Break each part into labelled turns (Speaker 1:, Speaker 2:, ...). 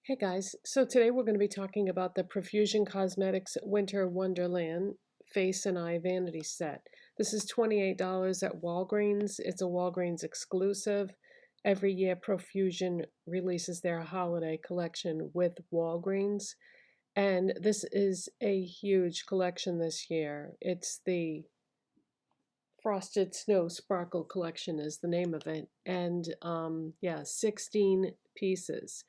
Speaker 1: Hey guys, so today we're going to be talking about the Profusion Cosmetics Winter Wonderland Face and Eye Vanity Set. This is $28 at Walgreens. It's a Walgreens exclusive. Every year Profusion releases their holiday collection with Walgreens, and this is a huge collection this year. It's the Frosted Snow Sparkle Collection is the name of it, and yeah, 16 pieces.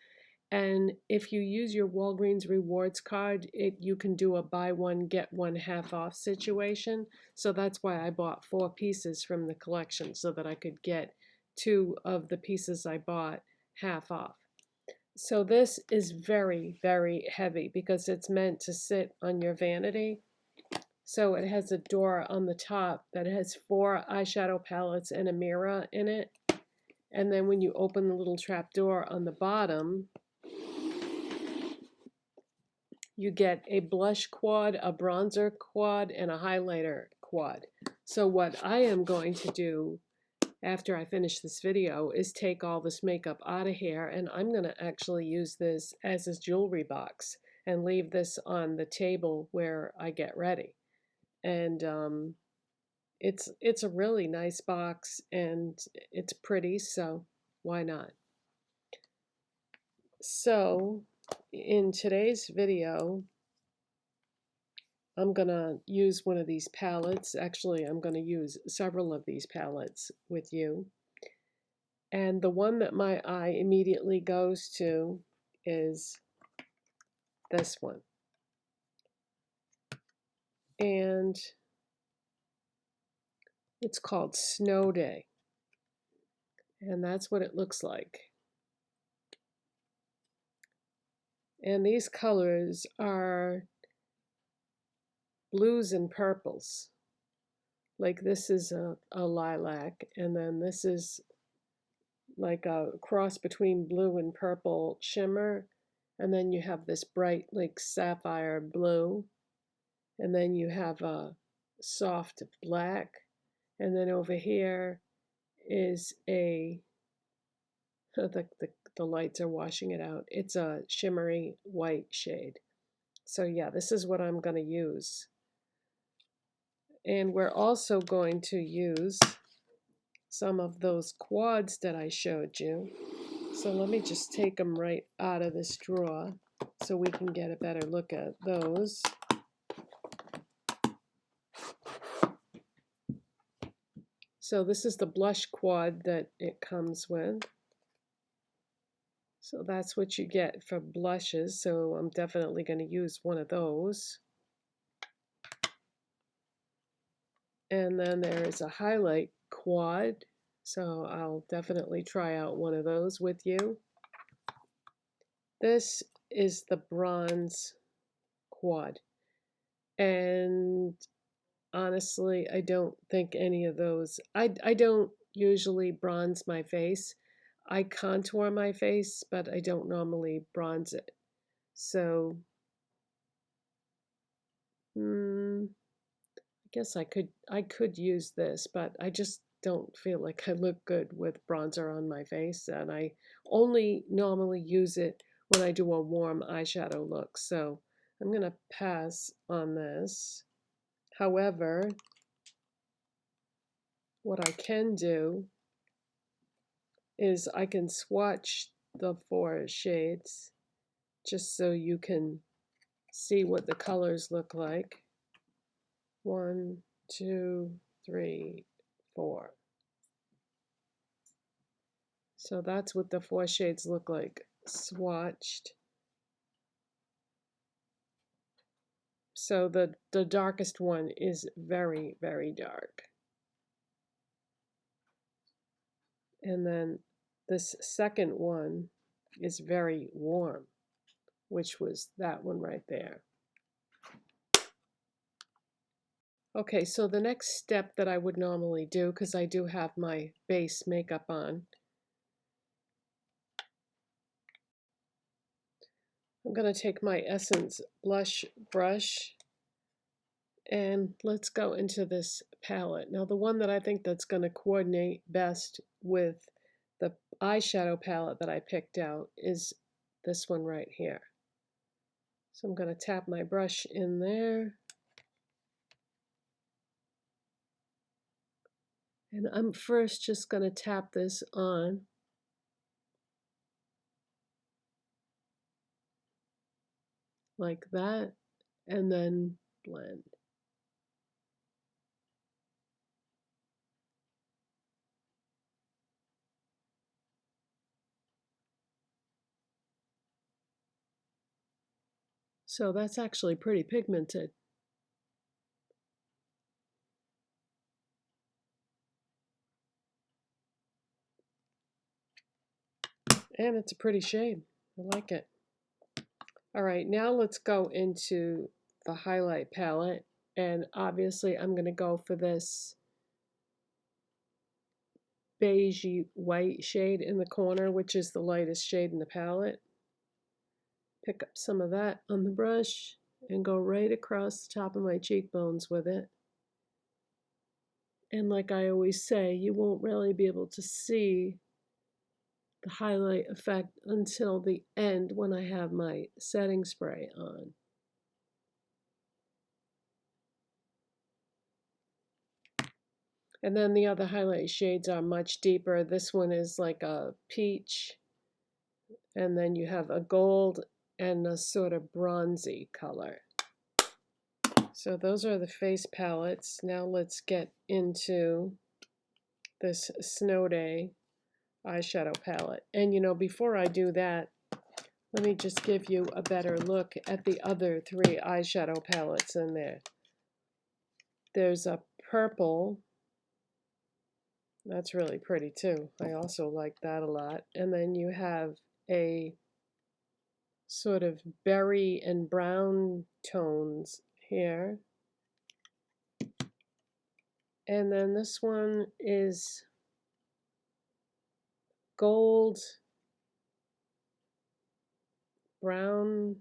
Speaker 1: And if you use your Walgreens rewards card, you can do a buy one, get one half off situation. So that's why I bought 4 pieces from the collection so that I could get 2 of the pieces I bought half off. So this is very, very heavy because it's meant to sit on your vanity. So it has a door on the top that has 4 eyeshadow palettes and a mirror in it. And then when you open the little trap door on the bottom, you get a blush quad, a bronzer quad, and a highlighter quad. So what I am going to do after I finish this video is take all this makeup out of here, and I'm going to actually use this as a jewelry box and leave this on the table where I get ready. And it's a really nice box and it's pretty, so why not? So in today's video, I'm going to use one of these palettes. Actually, I'm going to use several of these palettes with you. And the one that my eye immediately goes to is this one. And it's called Snow Day. And that's what it looks like. And these colors are blues and purples. Like this is a lilac, and then this is like a cross between blue and purple shimmer, and then you have this bright like sapphire blue, and then you have a soft black, and then over here is a the lights are washing it out. It's a shimmery white shade. So yeah, this is what I'm going to use. And we're also going to use some of those quads that I showed you. So let me just take them right out of this drawer so we can get a better look at those. So this is the blush quad that it comes with. So that's what you get for blushes. So I'm definitely going to use one of those. And then there is a highlight quad. So I'll definitely try out one of those with you. This is the bronze quad. And honestly, I don't think any of those, I don't usually bronze my face. I contour my face, but I don't normally bronze it. So, I guess I could use this, but I just don't feel like I look good with bronzer on my face, and I only normally use it when I do a warm eyeshadow look. So I'm going to pass on this. However, what I can do is I can swatch the 4 shades just so you can see what the colors look like. 1, 2, 3, 4. So that's what the 4 shades look like swatched. So the darkest one is very, very dark. And then this second one is very warm, which was that one right there. Okay, so the next step that I would normally do, because I do have my base makeup on, I'm going to take my Essence blush brush and let's go into this palette. Now the one that I think that's going to coordinate best with the eyeshadow palette that I picked out is this one right here. So I'm going to tap my brush in there. And I'm first just going to tap this on. Like that, and then blend. So that's actually pretty pigmented. And it's a pretty shade. I like it. All right, now let's go into the highlight palette. And obviously I'm going to go for this beigey white shade in the corner, which is the lightest shade in the palette. Pick up some of that on the brush and go right across the top of my cheekbones with it. And like I always say, you won't really be able to see the highlight effect until the end when I have my setting spray on. And then the other highlight shades are much deeper. This one is like a peach, and then you have a gold and a sort of bronzy color. So those are the face palettes. Now let's get into this Snow Day eyeshadow palette. And you know, before I do that, let me just give you a better look at the other three eyeshadow palettes in there. There's a purple. That's really pretty too. I also like that a lot. And then you have a sort of berry and brown tones here. And then this one is gold, brown,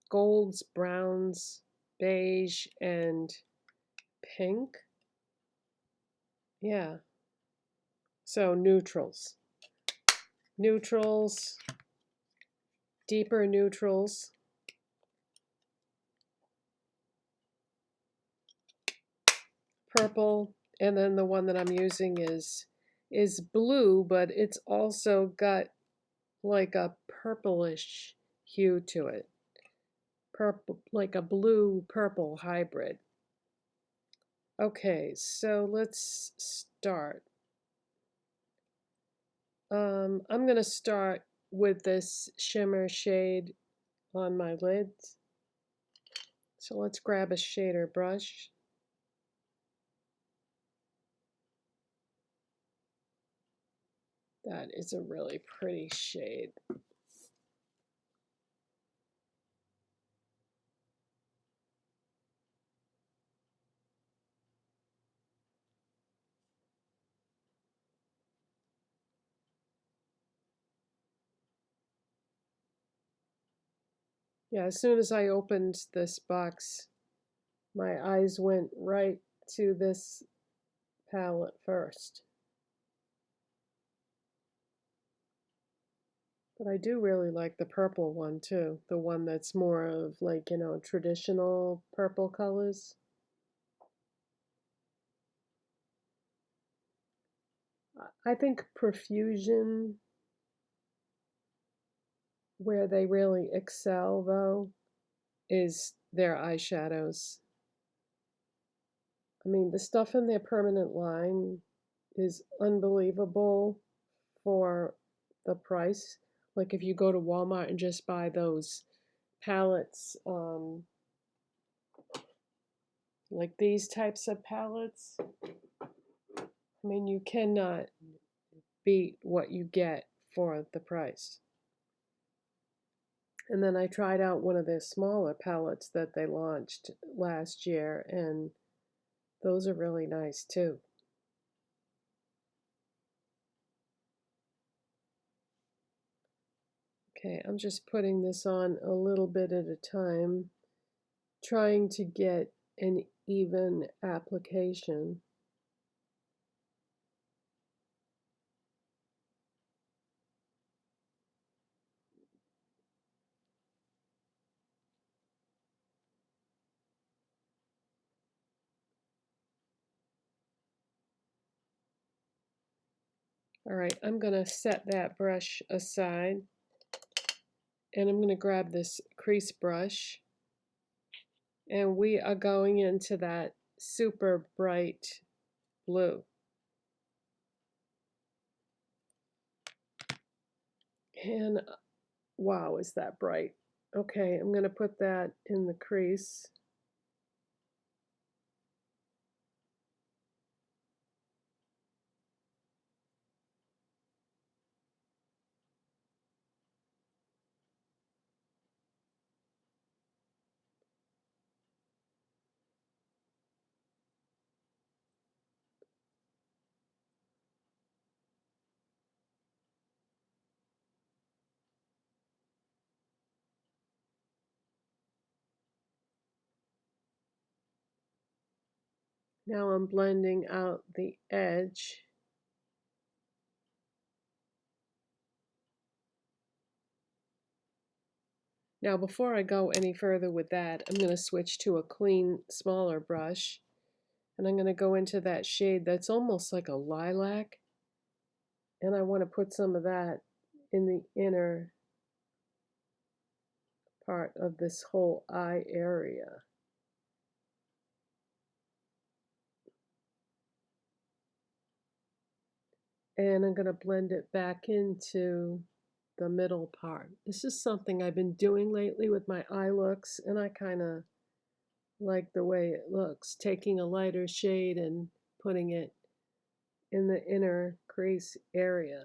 Speaker 1: golds, browns, beige, and pink. Yeah. So neutrals. Neutrals, deeper neutrals. Purple, and then the one that I'm using is blue, but it's also got like a purplish hue to it. Purple, like a blue purple hybrid. Okay, so let's start. I'm going to start with this shimmer shade on my lids. So let's grab a shader brush. That is a really pretty shade. Yeah, as soon as I opened this box, my eyes went right to this palette first. But I do really like the purple one too, the one that's more of like, you know, traditional purple colors. I think Profusion, where they really excel though, is their eyeshadows. I mean, the stuff in their permanent line is unbelievable for the price. Like if you go to Walmart and just buy those palettes, like these types of palettes, I mean, you cannot beat what you get for the price. And then I tried out one of their smaller palettes that they launched last year, and those are really nice too. Okay, I'm just putting this on a little bit at a time, trying to get an even application. All right, I'm going to set that brush aside, and I'm going to grab this crease brush, and we are going into that super bright blue. And wow, is that bright. Okay, I'm going to put that in the crease. Now I'm blending out the edge. Now before I go any further with that, I'm going to switch to a clean, smaller brush. And I'm going to go into that shade that's almost like a lilac. And I want to put some of that in the inner part of this whole eye area. And I'm going to blend it back into the middle part. This is something I've been doing lately with my eye looks, and I kind of like the way it looks, taking a lighter shade and putting it in the inner crease area.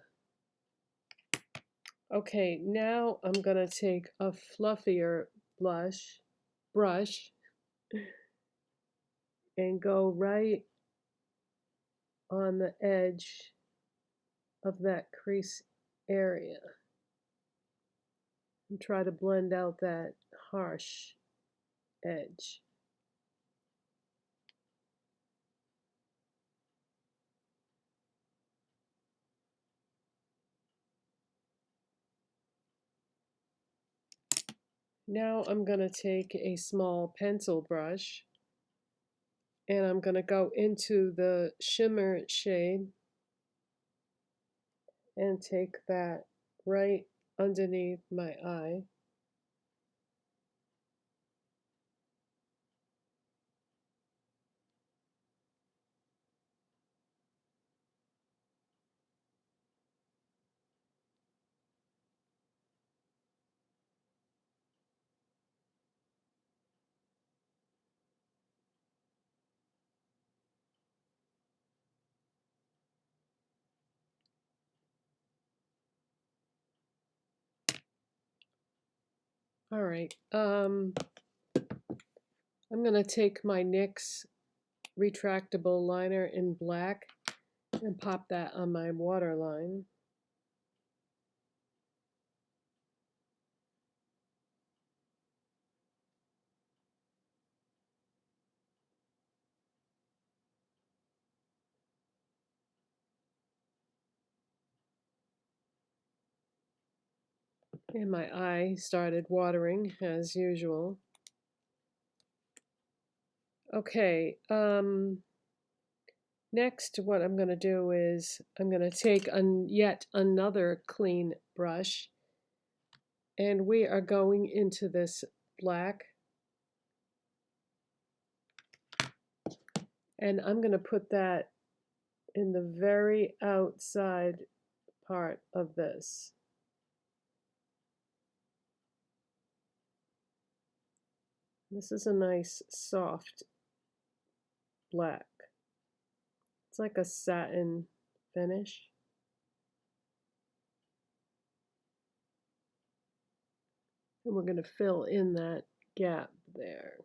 Speaker 1: Okay, now I'm going to take a fluffier brush and go right on the edge of that crease area and try to blend out that harsh edge. Now I'm going to take a small pencil brush and I'm going to go into the shimmer shade and take that right underneath my eye. All right, I'm going to take my NYX retractable liner in black and pop that on my waterline. And my eye started watering as usual. Okay, next what I'm going to do is I'm going to take yet another clean brush, and we are going into this black, and I'm going to put that in the very outside part of this. This is a nice soft black. It's like a satin finish. And we're going to fill in that gap there.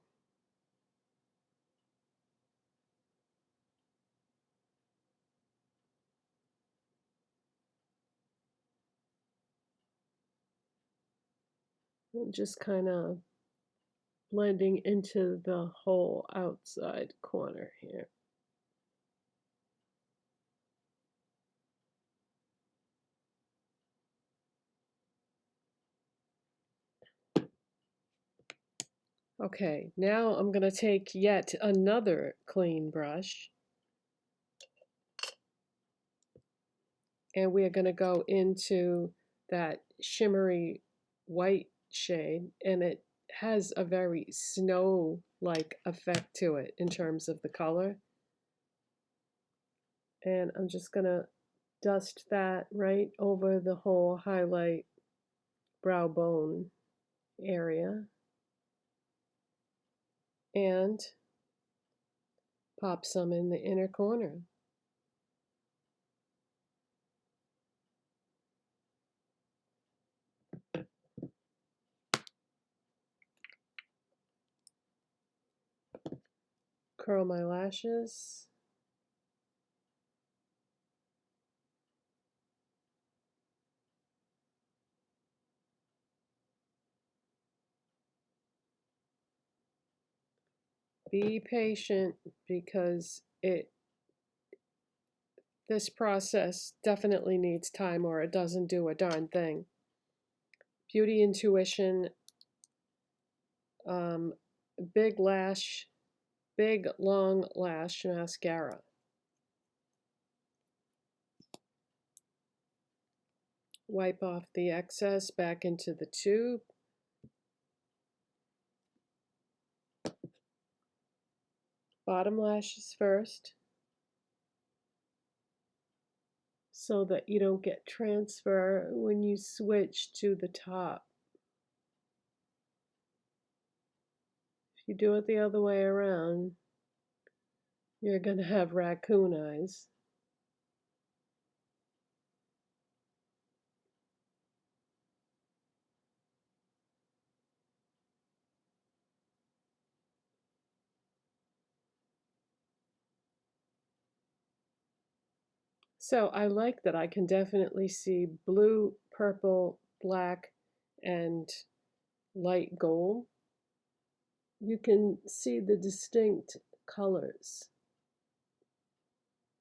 Speaker 1: And just kind of blending into the whole outside corner here. Okay, now I'm going to take yet another clean brush And we are going to go into that shimmery white shade, and it has a very snow-like effect to it in terms of the color. And I'm just going to dust that right over the whole highlight brow bone area and pop some in the inner corner. Curl my lashes. Be patient because this process definitely needs time or it doesn't do a darn thing. Beauty Intuition, um, big long lash mascara. Wipe off the excess back into the tube. Bottom lashes first, so that you don't get transfer when you switch to the top. If you do it the other way around, you're going to have raccoon eyes. So I like that I can definitely see blue, purple, black, and light gold. You can see the distinct colors,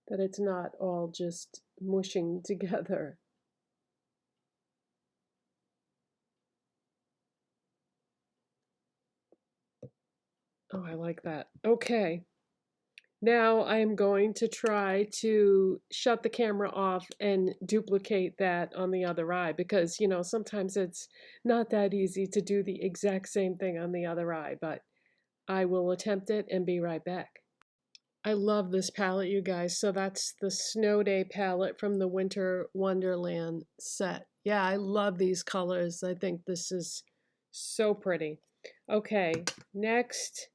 Speaker 1: that it's not all just mushing together. Oh, I like that. Okay. Now I am going to try to shut the camera off and duplicate that on the other eye because, you know, sometimes it's not that easy to do the exact same thing on the other eye, but I will attempt it and be right back. I love this palette, you guys. So that's the Snow Day palette from the Winter Wonderland set. Yeah, I love these colors. I think this is so pretty. Okay, next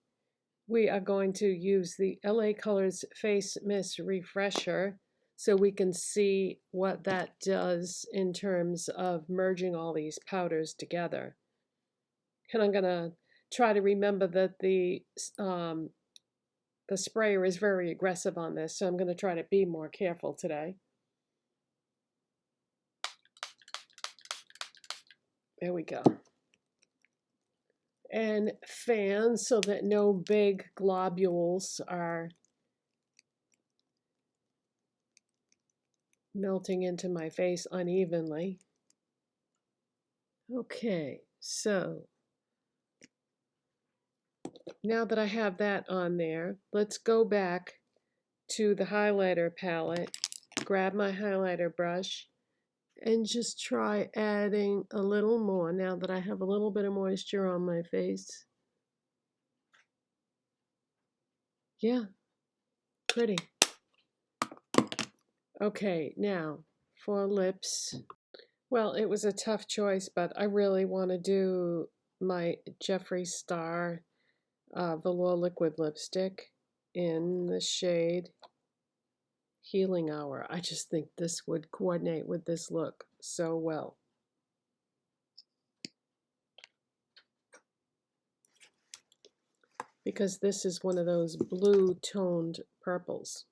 Speaker 1: we are going to use the LA Colors Face Mist Refresher so we can see what that does in terms of merging all these powders together. And I'm going to try to remember that the sprayer is very aggressive on this, so I'm going to try to be more careful today. There we go. And fan so that no big globules are melting into my face unevenly. Okay, so now that I have that on there, let's go back to the highlighter palette, grab my highlighter brush, and just try adding a little more now that I have a little bit of moisture on my face. Yeah, pretty. Okay, now for lips. Well, it was a tough choice, but I really want to do my Jeffree Star Velour liquid lipstick in the shade Healing Hour. I just think this would coordinate with this look so well. Because this is one of those blue toned purples.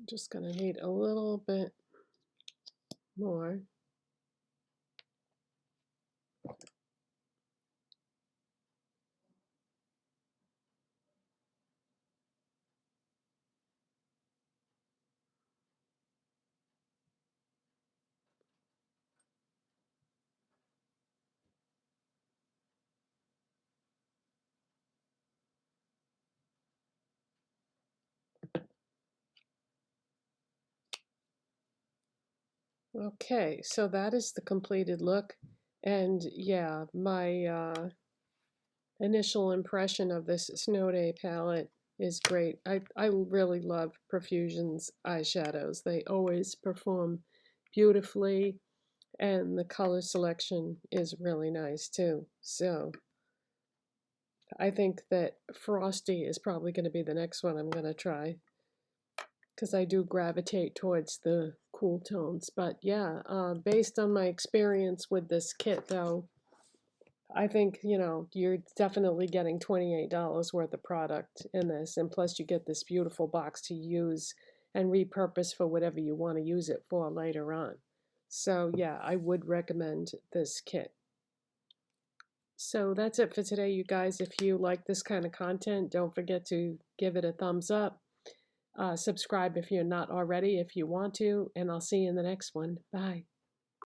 Speaker 1: Just gonna need a little bit more. Okay, so that is the completed look. And yeah, my initial impression of this Snow Day palette is great. I really love Profusion's eyeshadows. They always perform beautifully, and the color selection is really nice too. So I think that Frosty is probably going to be the next one I'm going to try, because I do gravitate towards the cool tones. But yeah, based on my experience with this kit though, I think, you know, you're definitely getting $28 worth of product in this, and plus you get this beautiful box to use and repurpose for whatever you want to use it for later on. So yeah, I would recommend this kit. So that's it for today, you guys. If you like this kind of content, don't forget to give it a thumbs up. Subscribe if you're not already, if you want to, and I'll see you in the next one. Bye.